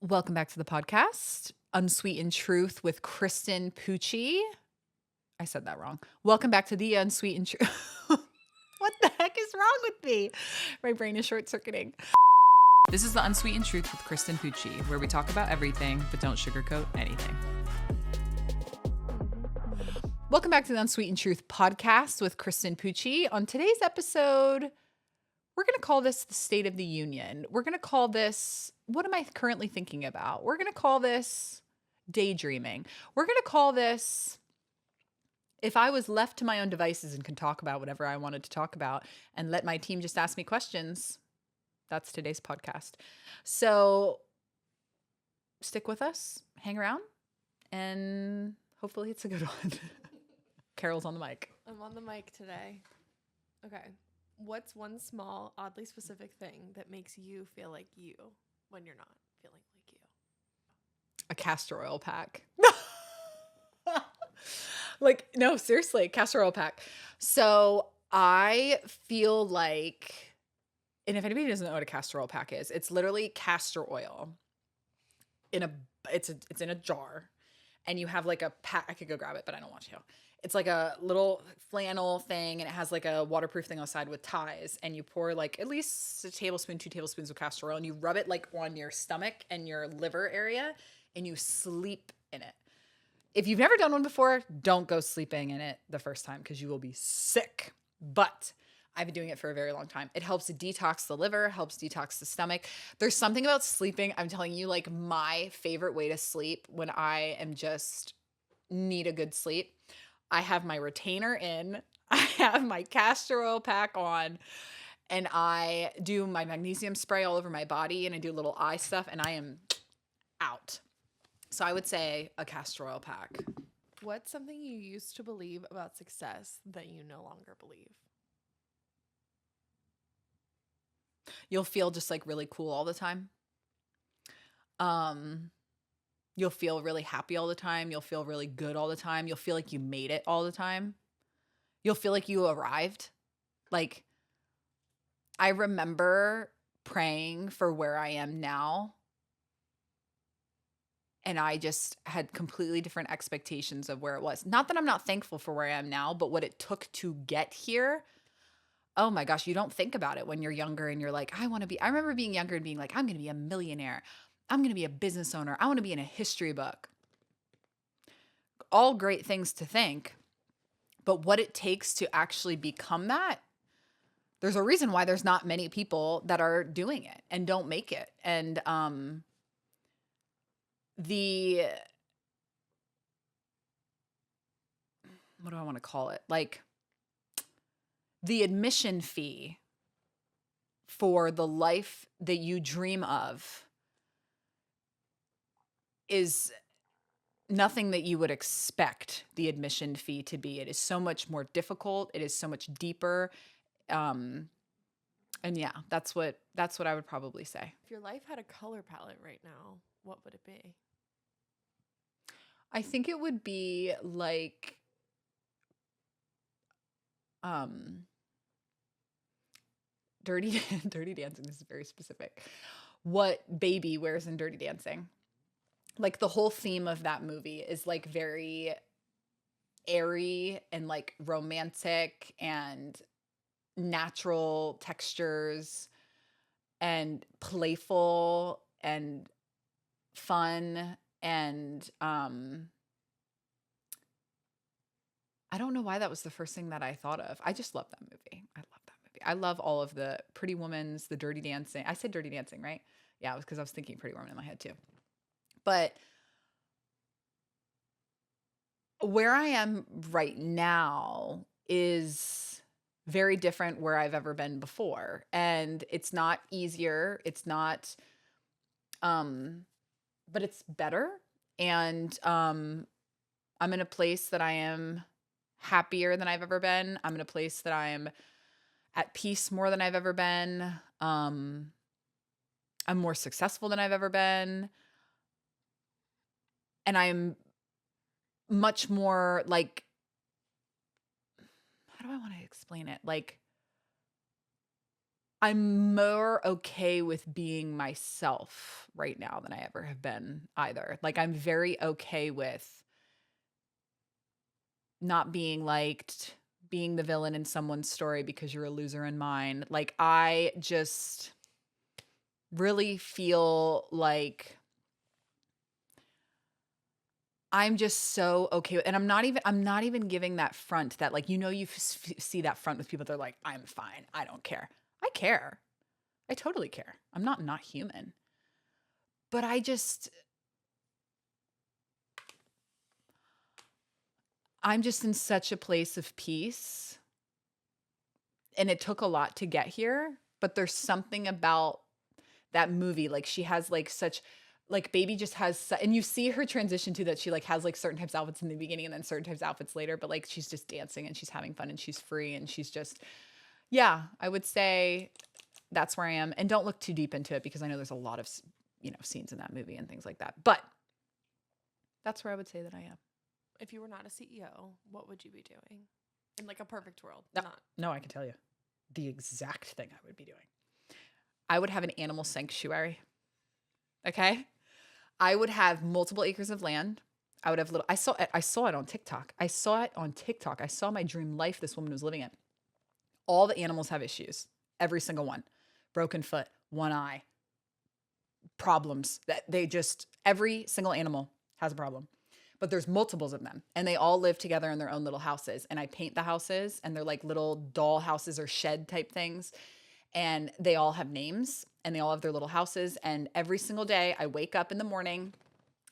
Welcome back to the podcast, Unsweetened Truth with Kristen Pucci. I said that wrong. Welcome back to the Unsweetened Truth. What the heck is wrong with me? My brain is short-circuiting. This is the Unsweetened Truth with Kristen Pucci, where we talk about everything, but don't sugarcoat anything. Welcome back to the Unsweetened Truth Podcast with Kristen Pucci. On today's episode, we're going to call this the State of the Union. We're going to call this, what am I currently thinking about? We're going to call this daydreaming. We're going to call this, if I was left to my own devices and could talk about whatever I wanted to talk about and let my team just ask me questions, that's today's podcast. So stick with us, hang around, and hopefully it's a good one. Carol's on the mic. I'm on the mic today. Okay. What's one small, oddly specific thing that makes you feel like you when you're not feeling like you? A castor oil pack. No, seriously, castor oil pack. So I feel like, and if anybody doesn't know what a castor oil pack is, it's literally castor oil it's in a jar, and you have like a pack. I could go grab it, but I don't want to. It's like a little flannel thing, and it has like a waterproof thing on the side with ties, and you pour like at least a tablespoon, 2 tablespoons of castor oil, and you rub it like on your stomach and your liver area, and you sleep in it. If you've never done one before, don't go sleeping in it the first time because you will be sick. But I've been doing it for a very long time. It helps detox the liver, helps detox the stomach. There's something about sleeping. I'm telling you, like my favorite way to sleep when I am just need a good sleep. I have my retainer in, I have my castor oil pack on, and I do my magnesium spray all over my body, and I do little eye stuff, and I am out. So I would say a castor oil pack. What's something you used to believe about success that you no longer believe? You'll feel just like really cool all the time. You'll feel really happy all the time. You'll feel really good all the time. You'll feel like you made it all the time. You'll feel like you arrived. Like, I remember praying for where I am now, and I just had completely different expectations of where it was. Not that I'm not thankful for where I am now, but what it took to get here. Oh my gosh, you don't think about it when you're younger and you're like, I remember being younger and being like, I'm going to be a millionaire. I'm going to be a business owner. I want to be in a history book. All great things to think, but what it takes to actually become that, there's a reason why there's not many people that are doing it and don't make it. And what do I want to call it? Like the admission fee for the life that you dream of is nothing that you would expect the admission fee to be. It is so much more difficult. It is so much deeper. And yeah, that's what I would probably say. If your life had a color palette right now, what would it be? I think it would be like Dirty Dancing. This is very specific. What Baby wears in Dirty Dancing. Like the whole theme of that movie is like very airy and like romantic and natural textures and playful and fun. And I don't know why that was the first thing that I thought of. I just love that movie. I love that movie. I love all of the Pretty Woman's, the Dirty Dancing. I said Dirty Dancing, right? Yeah, it was because I was thinking Pretty Woman in my head too. But where I am right now is very different where I've ever been before. And it's not easier. It's not, but it's better. And I'm in a place that I am happier than I've ever been. I'm in a place that I am at peace more than I've ever been. I'm more successful than I've ever been. And I'm much more like, how do I want to explain it? Like, I'm more okay with being myself right now than I ever have been either. Like, I'm very okay with not being liked, being the villain in someone's story because you're a loser in mine. Like, I just really feel like I'm just so okay with, and I'm not even giving that front that, like, you see that front with people. They're like, I'm fine. I don't care. I care. I totally care. I'm not human. But I'm just in such a place of peace, and it took a lot to get here, but there's something about that movie. Like, she has like such, like, baby just has and you see her transition to that. She like has like certain types of outfits in the beginning and then certain types of outfits later, but like she's just dancing and she's having fun and she's free and she's just, yeah, I would say that's where I am. And don't look too deep into it because I know there's a lot of, scenes in that movie and things like that. But that's where I would say that I am. If you were not a CEO, what would you be doing? In like a perfect world. No, Not. no, I can tell you the exact thing I would be doing. I would have an animal sanctuary. Okay? I would have multiple acres of land. I would have I saw it on TikTok. I saw it on TikTok. I saw my dream life this woman was living in. All the animals have issues. Every single one. Broken foot, one eye, problems that every single animal has a problem. But there's multiples of them and they all live together in their own little houses. And I paint the houses and they're like little doll houses or shed type things. And they all have names and they all have their little houses. And every single day I wake up in the morning,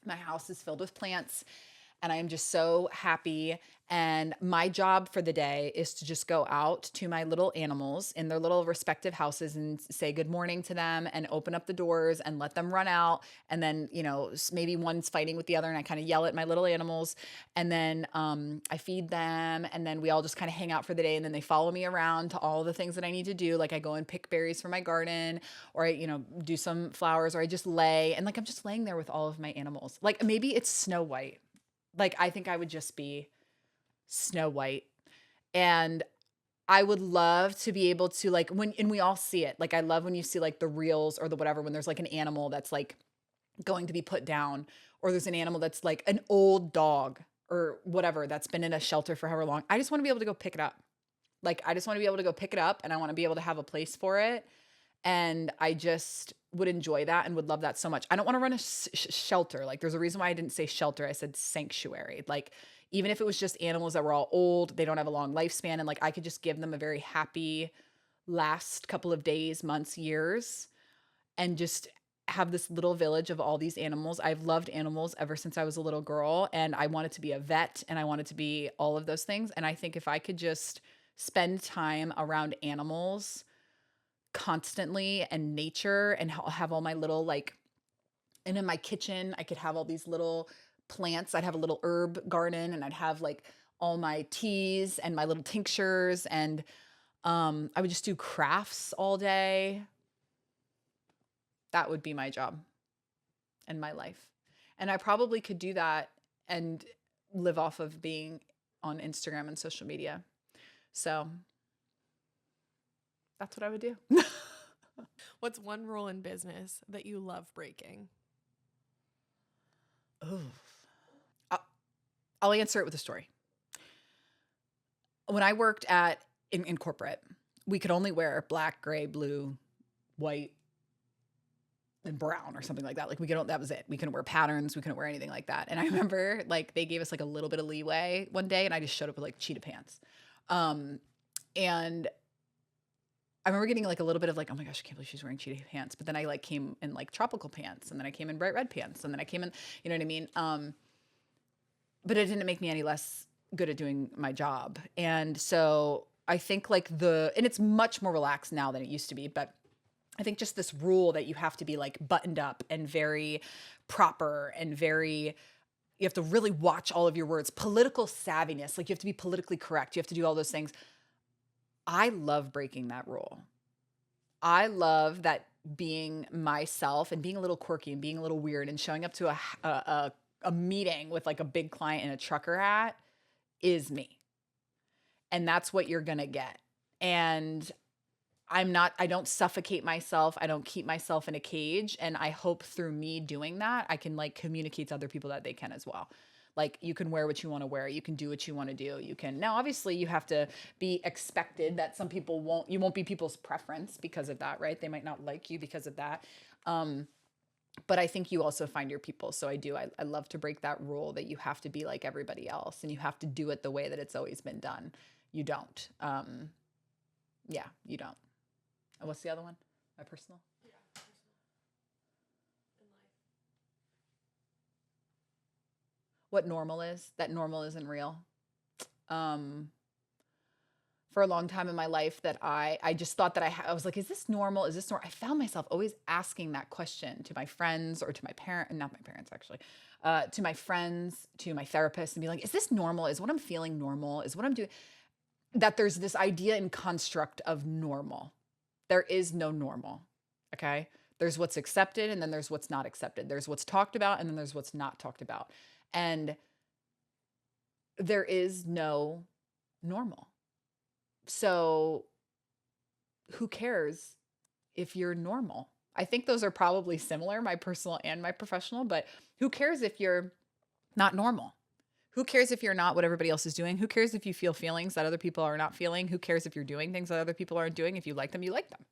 my house is filled with plants and I am just so happy. And my job for the day is to just go out to my little animals in their little respective houses and say good morning to them and open up the doors and let them run out. And then, maybe one's fighting with the other and I kind of yell at my little animals. And then I feed them and then we all just kind of hang out for the day. And then they follow me around to all the things that I need to do. Like I go and pick berries for my garden or I, do some flowers or I just lay. And like I'm just laying there with all of my animals. Like maybe it's Snow White. Like I think I would just be Snow White. And I would love to be able to like and we all see it. Like I love when you see like the reels or the whatever, when there's like an animal that's like going to be put down or there's an animal that's like an old dog or whatever that's been in a shelter for however long. I just want to be able to go pick it up. Like I just want to be able to go pick it up and I want to be able to have a place for it. And I just would enjoy that and would love that so much. I don't want to run a shelter. Like there's a reason why I didn't say shelter. I said sanctuary. Like even if it was just animals that were all old, they don't have a long lifespan. And like I could just give them a very happy last couple of days, months, years, and just have this little village of all these animals. I've loved animals ever since I was a little girl. And I wanted to be a vet and I wanted to be all of those things. And I think if I could just spend time around animals constantly and nature and have all my little like, and in my kitchen I could have all these little plants. I'd have a little herb garden and I'd have like all my teas and my little tinctures and I would just do crafts all day. That would be my job and my life. And I probably could do that and live off of being on Instagram and social media. So that's what I would do. What's one rule in business that you love breaking? Oh, I'll answer it with a story. When I worked in corporate, we could only wear black, gray, blue, white, and brown or something like that. Like that was it. We couldn't wear patterns. We couldn't wear anything like that. And I remember like they gave us like a little bit of leeway one day and I just showed up with like cheetah pants. And I remember getting like a little bit of like, oh my gosh, I can't believe she's wearing cheetah pants. But then I like came in like tropical pants and then I came in bright red pants and then I came in, you know what I mean? But it didn't make me any less good at doing my job. And so I think like and it's much more relaxed now than it used to be, but I think just this rule that you have to be like buttoned up and very proper and you have to really watch all of your words, political savviness, like you have to be politically correct. You have to do all those things. I love breaking that rule. I love that being myself and being a little quirky and being a little weird and showing up to a meeting with like a big client in a trucker hat is me. And that's what you're going to get. And I don't suffocate myself. I don't keep myself in a cage. And I hope through me doing that, I can like communicate to other people that they can as well. Like you can wear what you want to wear. You can do what you want to do. You can, now obviously you have to be expected that some people you won't be people's preference because of that, right? They might not like you because of that. But I think you also find your people. So I love to break that rule that you have to be like everybody else and you have to do it the way that it's always been done. You don't. Yeah, you don't. And what's the other one? My personal? Yeah, personal. In life. What normal is? That normal isn't real. Um, for a long time in my life that I just thought that I was like, is this normal? Is this normal? I found myself always asking that question to my friends or to my not my parents actually, to my friends, to my therapist and be like, is this normal? Is what I'm feeling normal? Is what I'm doing? That there's this idea and construct of normal. There is no normal. Okay. There's what's accepted and then there's what's not accepted. There's what's talked about and then there's what's not talked about. And there is no normal. So who cares if you're normal? I think those are probably similar, my personal and my professional, but who cares if you're not normal? Who cares if you're not what everybody else is doing? Who cares if you feel feelings that other people are not feeling? Who cares if you're doing things that other people aren't doing? If you like them, you like them.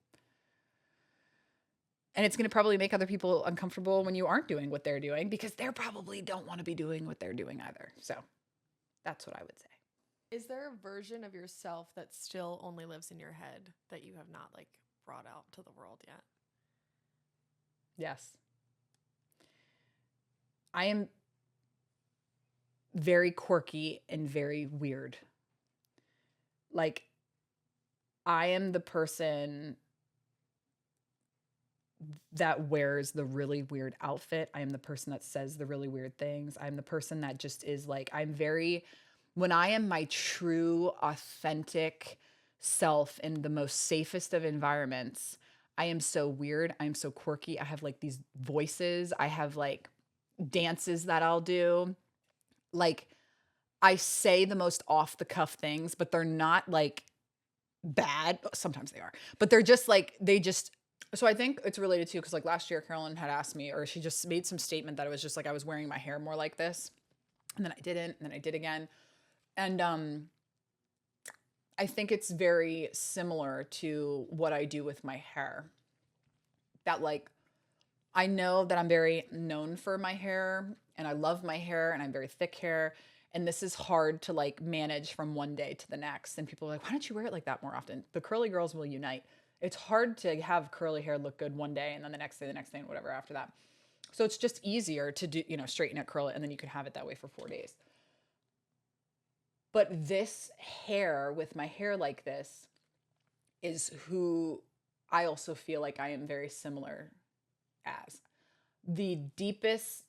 And it's going to probably make other people uncomfortable when you aren't doing what they're doing because they probably don't want to be doing what they're doing either. So that's what I would say. Is there a version of yourself that still only lives in your head that you have not like brought out to the world yet? Yes. I am very quirky and very weird. Like, I am the person that wears the really weird outfit. I am the person that says the really weird things. I'm the person that just is like, when I am my true, authentic self in the most safest of environments, I am so weird. I'm so quirky. I have like these voices. I have like dances that I'll do. Like, I say the most off the cuff things, but they're not like bad. Sometimes they are, but they're just like, so I think it's related to, because like last year, Carolyn had asked me, or she just made some statement that it was just like I was wearing my hair more like this. And then I didn't, and then I did again. And I think it's very similar to what I do with my hair. That like, I know that I'm very known for my hair and I love my hair and I'm very thick hair. And this is hard to like manage from one day to the next. And people are like, why don't you wear it like that more often? The curly girls will unite. It's hard to have curly hair look good one day and then the next day, and whatever after that. So it's just easier to do, straighten it, curl it, and then you can have it that way for 4 days. But this hair, with my hair like this, is who I also feel like I am very similar as. The deepest,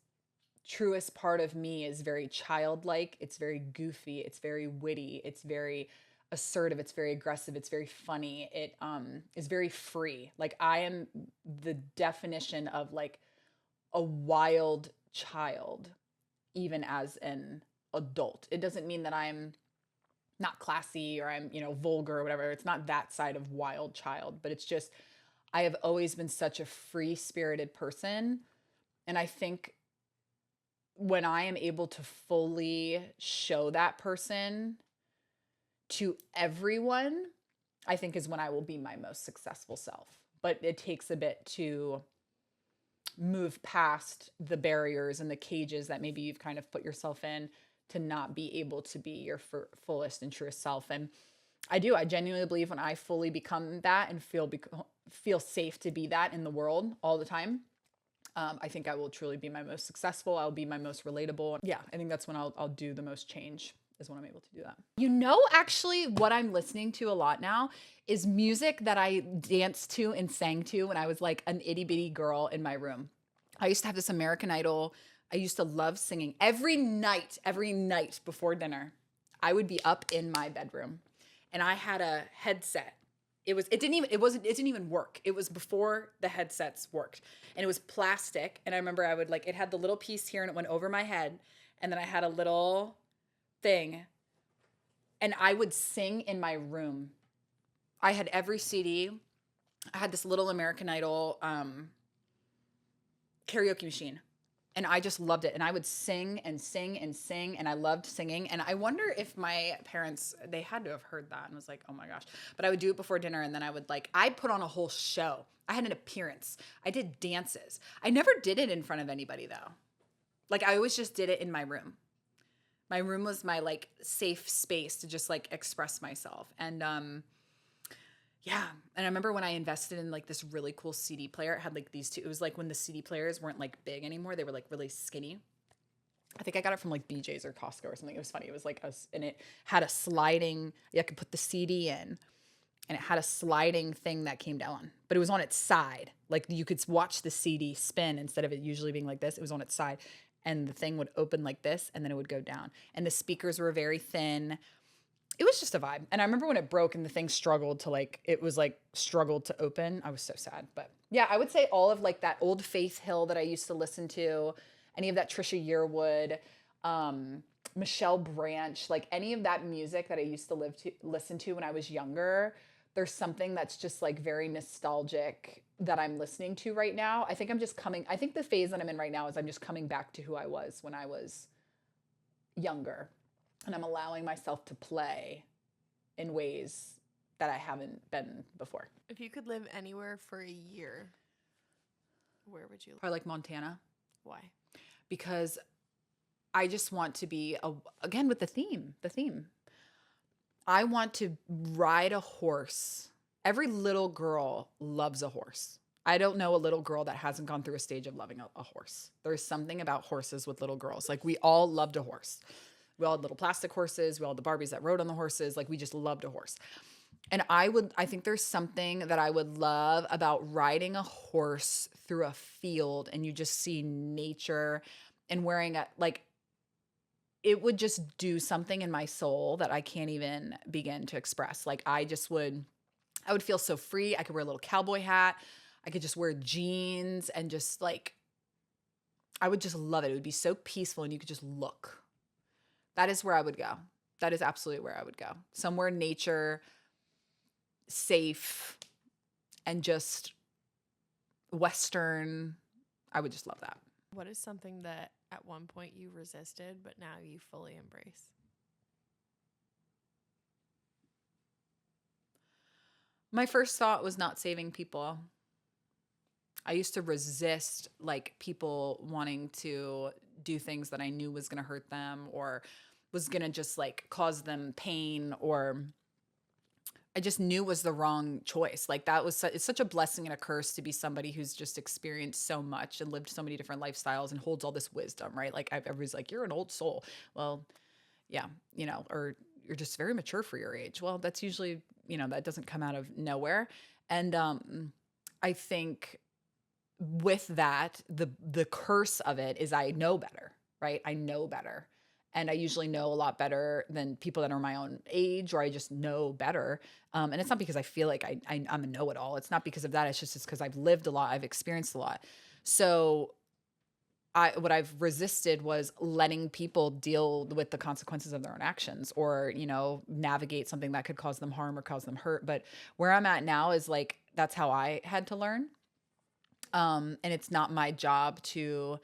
truest part of me is very childlike. It's very goofy. It's very witty. It's very assertive. It's very aggressive. It's very funny. It is very free. Like I am the definition of like a wild child, even as an adult. It doesn't mean that I'm not classy or I'm, vulgar or whatever. It's not that side of wild child, but it's just, I have always been such a free spirited person. And I think when I am able to fully show that person to everyone, I think is when I will be my most successful self. But it takes a bit to move past the barriers and the cages that maybe you've kind of put yourself in to not be able to be your fullest and truest self. And I genuinely believe when I fully become that and feel safe to be that in the world all the time, I think I will truly be my most successful. I'll be my most relatable. Yeah, I think that's when I'll do the most change, is when I'm able to do that. Actually, what I'm listening to a lot now is music that I danced to and sang to when I was like an itty bitty girl in my room. I used to have this American Idol. I used to love singing every night before dinner. I would be up in my bedroom and I had a headset. It didn't even work. It was before the headsets worked, and it was plastic. And I remember it had the little piece here and it went over my head. And then I had a little thing and I would sing in my room. I had every CD. I had this little American Idol karaoke machine. And I just loved it. And I would sing and sing and sing. And I loved singing. And I wonder if my parents, they had to have heard that and was like, oh my gosh. But I would do it before dinner. And then I would I'd put on a whole show. I had an appearance. I did dances. I never did it in front of anybody though. I always just did it in my room. My room was my safe space to just express myself. And yeah. And I remember when I invested in this really cool CD player, it had these two. It was when the CD players weren't big anymore. They were really skinny. I think I got it from BJ's or Costco or something. It was funny. It was and it had a sliding, you could put the CD in and it had a sliding thing that came down, but it was on its side. You could watch the CD spin instead of it usually being like this. It was on its side and the thing would open like this and then it would go down. And the speakers were very thin. It was just a vibe. And I remember when it broke and the thing struggled to struggled to open. I was so sad. But yeah, I would say all of that old Faith Hill that I used to listen to, any of that Trisha Yearwood, Michelle Branch, any of that music that I used to listen to when I was younger. There's something that's just very nostalgic that I'm listening to right now. I think the phase that I'm in right now is I'm just coming back to who I was when I was younger. And I'm allowing myself to play in ways that I haven't been before. If you could live anywhere for a year, where would you live? Probably Montana. Why? Because I just want to be, again, with the theme. I want to ride a horse. Every little girl loves a horse. I don't know a little girl that hasn't gone through a stage of loving a horse. There's something about horses with little girls. We all loved a horse. We all had little plastic horses. We all had the Barbies that rode on the horses. We just loved a horse. And I think there's something that I would love about riding a horse through a field and you just see nature and wearing it would just do something in my soul that I can't even begin to express. I would feel so free. I could wear a little cowboy hat. I could just wear jeans and just I would just love it. It would be so peaceful and you could just look. That is where I would go. That is absolutely where I would go. Somewhere nature, safe, and just Western. I would just love that. What is something that at one point you resisted, but now you fully embrace? My first thought was not saving people. I used to resist people wanting to do things that I knew was going to hurt them or was going to just cause them pain, or I just knew was the wrong choice. It's such a blessing and a curse to be somebody who's just experienced so much and lived so many different lifestyles and holds all this wisdom, right? Everybody's you're an old soul. Well, yeah, or you're just very mature for your age. Well, that's usually, that doesn't come out of nowhere. And I think with that, the curse of it is I know better, right? I know better. And I usually know a lot better than people that are my own age, or I just know better. And it's not because I feel like I'm a know-it-all. It's not because of that. It's just because I've lived a lot. I've experienced a lot. So what I've resisted was letting people deal with the consequences of their own actions, or, navigate something that could cause them harm or cause them hurt. But where I'm at now is that's how I had to learn. And it's not my job to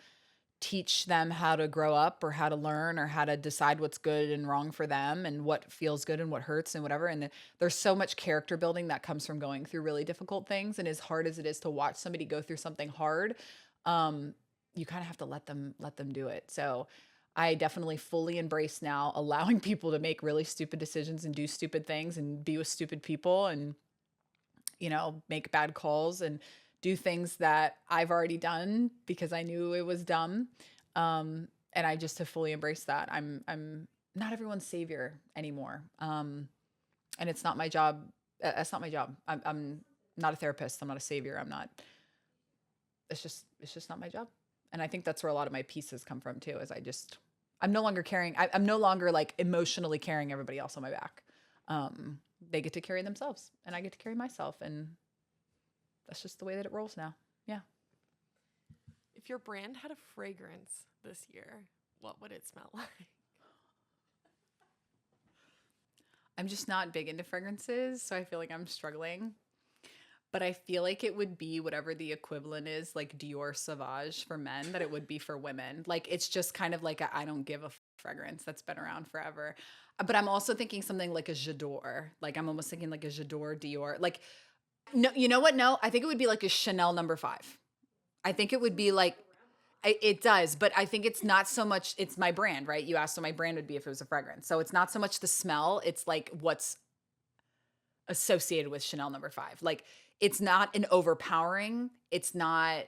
teach them how to grow up or how to learn or how to decide what's good and wrong for them and what feels good and what hurts and whatever. And there's so much character building that comes from going through really difficult things. And as hard as it is to watch somebody go through something hard, you kind of have to let them do it. So I definitely fully embrace now allowing people to make really stupid decisions and do stupid things and be with stupid people and, make bad calls and do things that I've already done because I knew it was dumb. And I just have fully embraced that. I'm not everyone's savior anymore. And it's not my job. That's not my job. I'm not a therapist. I'm not a savior. It's just not my job. And I think that's where a lot of my pieces come from too, is I'm no longer carrying, I'm no longer emotionally carrying everybody else on my back. They get to carry themselves and I get to carry myself, and that's just the way that it rolls now. Yeah. If your brand had a fragrance this year, what would it smell like? I'm just not big into fragrances, so I feel like I'm struggling. But I feel like it would be whatever the equivalent is, like Dior Sauvage for men, that it would be for women. Like it's just kind of like a I don't give a fragrance that's been around forever. But I'm also thinking something like a J'adore. Like I'm almost thinking like a J'adore Dior. Like no, you know what? No, I think it would be like a Chanel number 5. I think it would be like it does, but I think it's not so much it's my brand, right? You asked what my brand would be if it was a fragrance. So it's not so much the smell, it's like what's associated with Chanel number 5. Like it's not an overpowering, it's not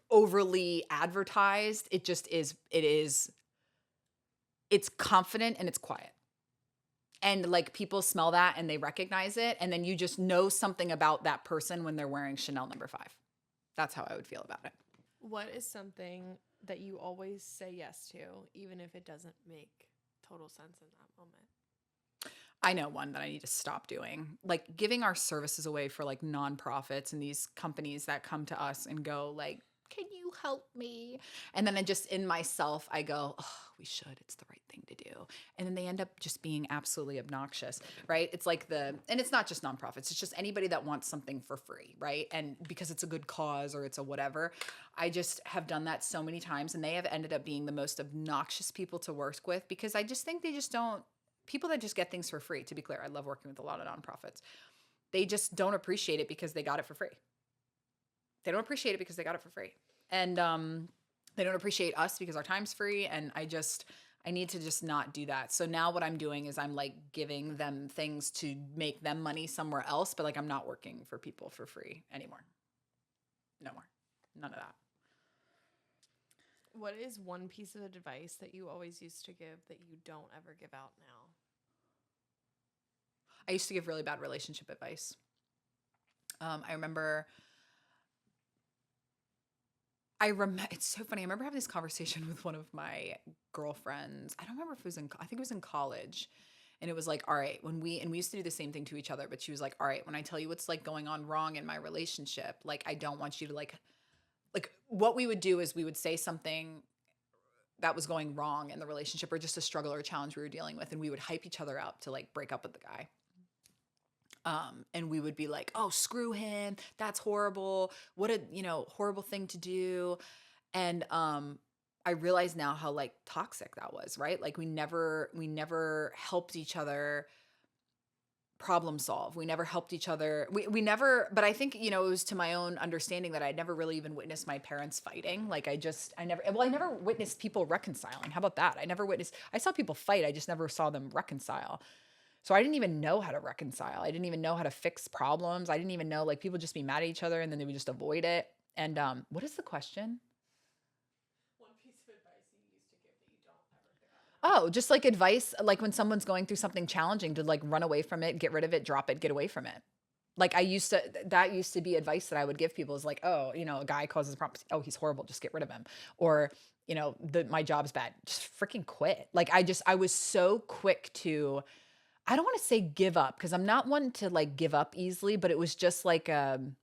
overly advertised. It just is it's confident and it's quiet. And like people smell that and they recognize it and then you just know something about that person when they're wearing Chanel number 5. That's how I would feel about it. What is something that you always say yes to, even if it doesn't make total sense in that moment? I know one that I need to stop doing, like giving our services away for like nonprofits and these companies that come to us and go like, can you help me? And then I just in myself, I go, oh, we should. It's the right thing to do. And then they end up just being absolutely obnoxious, right? It's like and it's not just nonprofits, it's just anybody that wants something for free, right? And because it's a good cause or it's a whatever, I just have done that so many times and they have ended up being the most obnoxious people to work with because I just think they just don't, people that just get things for free, to be clear, I love working with a lot of nonprofits. They just don't appreciate it because they got it for free. They don't appreciate it because they got it for free. And they don't appreciate us because our time's free. And I need to just not do that. So now what I'm doing is I'm like giving them things to make them money somewhere else, but like I'm not working for people for free anymore. No more. None of that. What is one piece of advice that you always used to give that you don't ever give out now? I used to give really bad relationship advice. I remember it's so funny. I remember having this conversation with one of my girlfriends. I don't remember if it was I think it was in college. And it was like, all right, and we used to do the same thing to each other, but she was like, all right, when I tell you what's like going on wrong in my relationship, like I don't want you to like what we would do is we would say something that was going wrong in the relationship or just a struggle or a challenge we were dealing with and we would hype each other up to like break up with the guy. And we would be like, oh, screw him. That's horrible. What a, horrible thing to do. And I realize now how like toxic that was, right? Like we never helped each other problem solve. We never helped each other. We never, but I think, it was to my own understanding that I'd never really even witnessed my parents fighting. Like I never witnessed people reconciling. How about that? I saw people fight. I just never saw them reconcile. So I didn't even know how to reconcile. I didn't even know how to fix problems. I didn't even know, like, people just be mad at each other and then they would just avoid it. And what is the question? One piece of advice you used to give that you don't ever give out now. Oh, just like advice, like when someone's going through something challenging to like run away from it, get rid of it, drop it, get away from it. Like that used to be advice that I would give people is like, oh, a guy causes problems. Oh, he's horrible. Just get rid of him. Or, my job's bad. Just freaking quit. Like I was so quick to, I don't want to say give up because I'm not one to like give up easily, but it was just like run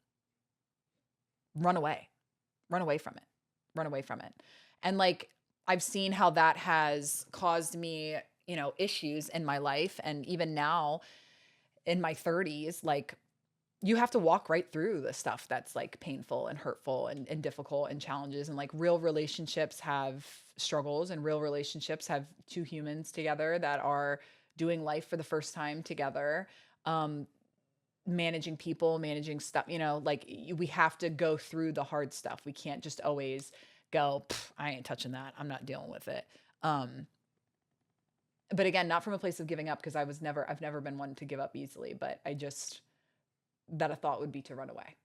away from it, run away from it. And like I've seen how that has caused me, issues in my life. And even now in my 30s, like you have to walk right through the stuff that's like painful and hurtful and difficult and challenges. And like real relationships have struggles and real relationships have two humans together that are doing life for the first time together, managing people, managing stuff, like we have to go through the hard stuff. We can't just always go, I ain't touching that. I'm not dealing with it. But again, not from a place of giving up because I've never been one to give up easily, but that a thought would be to run away.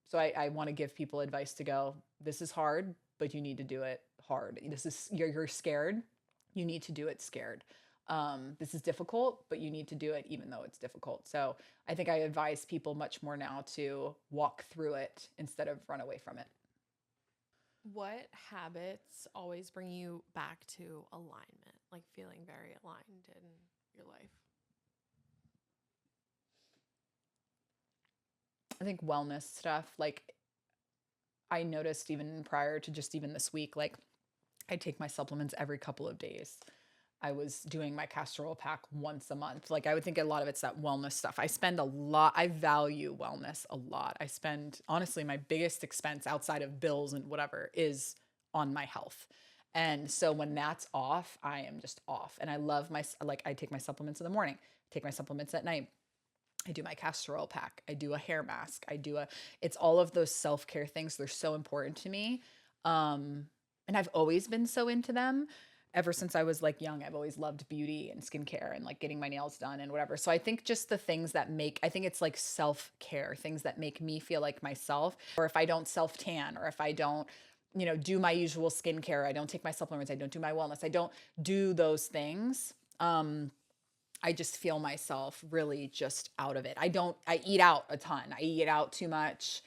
So I want to give people advice to go, this is hard, but you need to do it hard. You're scared. You need to do it scared. This is difficult, but you need to do it even though it's difficult. So I think I advise people much more now to walk through it instead of run away from it. What habits always bring you back to alignment, like feeling very aligned in your life? I think wellness stuff, like I noticed even prior to just even this week, like I take my supplements every couple of days. I was doing my castor oil pack once a month. Like I would think a lot of it's that wellness stuff. I value wellness a lot. I spend, honestly, my biggest expense outside of bills and whatever is on my health. And so when that's off, I am just off. And I love like I take my supplements in the morning, take my supplements at night. I do my castor oil pack. I do a hair mask. It's all of those self-care things. They're so important to me. And I've always been so into them ever since I was like young. I've always loved beauty and skincare and like getting my nails done and whatever. So I think just the things that I think it's like self-care, things that make me feel like myself. Or if I don't self-tan, or if I don't, do my usual skincare, I don't take my supplements, I don't do my wellness, I don't do those things. I just feel myself really just out of it. I eat out a ton. I eat out too much.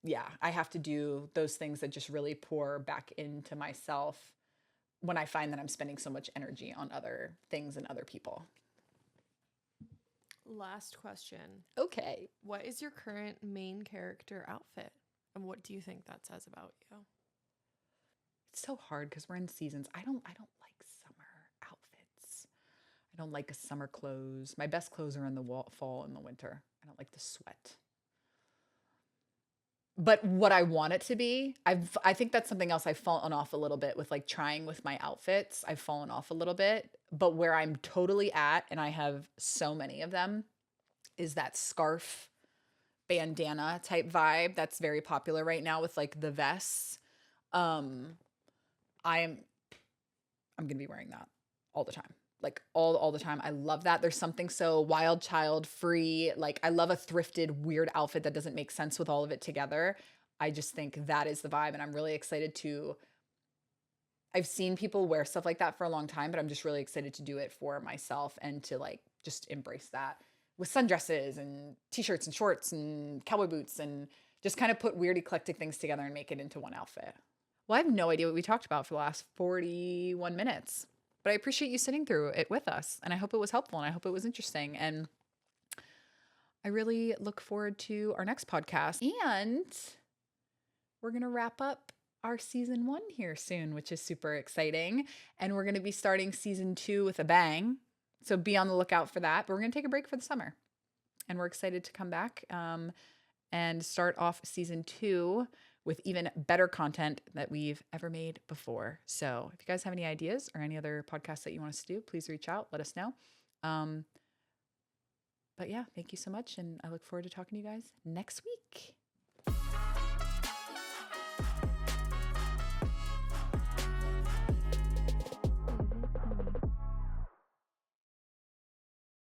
Yeah, I have to do those things that just really pour back into myself when I find that I'm spending so much energy on other things and other people. Last question. Okay. What is your current main character outfit? And what do you think that says about you? It's so hard because we're in seasons. I don't like summer outfits. I don't like summer clothes. My best clothes are in the fall and the winter. I don't like the sweat. But what I want it to be, I think that's something else I've fallen off a little bit with, like trying with my outfits. I've fallen off a little bit, but where I'm totally at, and I have so many of them, is that scarf bandana type vibe that's very popular right now with like the vests. I'm going to be wearing that all the time. Like all the time. I love that. There's something so wild child free. Like I love a thrifted weird outfit that doesn't make sense with all of it together. I just think that is the vibe. And I'm really excited I've seen people wear stuff like that for a long time, but I'm just really excited to do it for myself and to like just embrace that with sundresses and t-shirts and shorts and cowboy boots and just kind of put weird eclectic things together and make it into one outfit. Well, I have no idea what we talked about for the last 41 minutes. But I appreciate you sitting through it with us. And I hope it was helpful and I hope it was interesting. And I really look forward to our next podcast. And we're going to wrap up our season 1 here soon, which is super exciting. And we're going to be starting season 2 with a bang. So be on the lookout for that. But we're going to take a break for the summer. And we're excited to come back and start off season 2 with even better content that we've ever made before. So if you guys have any ideas or any other podcasts that you want us to do, please reach out, let us know. But yeah, thank you so much. And I look forward to talking to you guys next week.